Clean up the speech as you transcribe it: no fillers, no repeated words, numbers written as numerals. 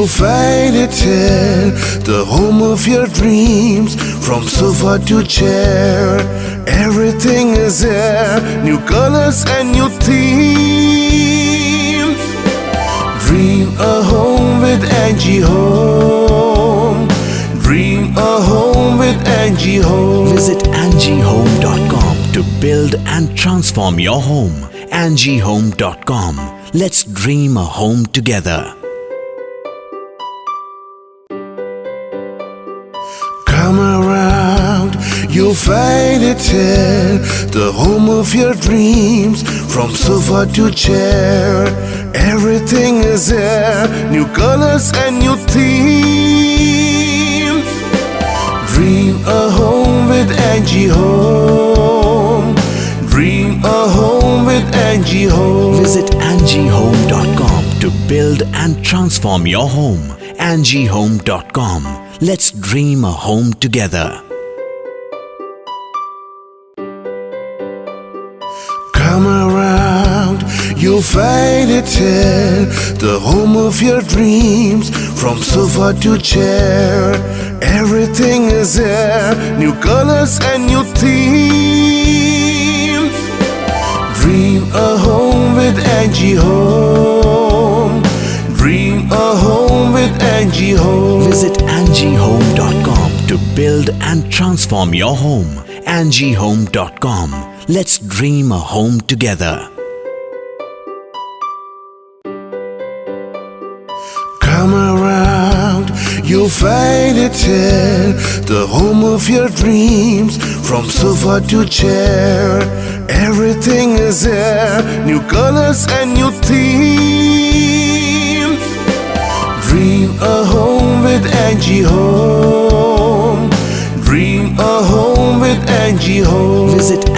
You'll find it here, the home of your dreams. From sofa to chair, everything is there. New colors and new themes. Dream a home with Angie Home. Dream a home with Angie Home. Visit angiehome.com to build and transform your home. angiehome.com. Let's dream a home together. Come around, you'll find it here, the home of your dreams. From sofa to chair, everything is there. New colors and new themes. Dream a home with Angie Home. Dream a home with Angie Home. Visit angiehome.com to build and transform your home. angiehome.com. Let's dream a home together. Come around, you'll find it here, the home of your dreams. From sofa to chair, everything is there. New colors and new themes. Dream a home with Angie Home. Dream a home with Angie Home. Visit angiehome.com to build and transform your home. angiehome.com. Let's dream a home together. Come around, you'll find it here, the home of your dreams. From sofa to chair, everything is there. New colors and new themes. Dream a home with Angie Home. Dream a home with Angie Home. Visit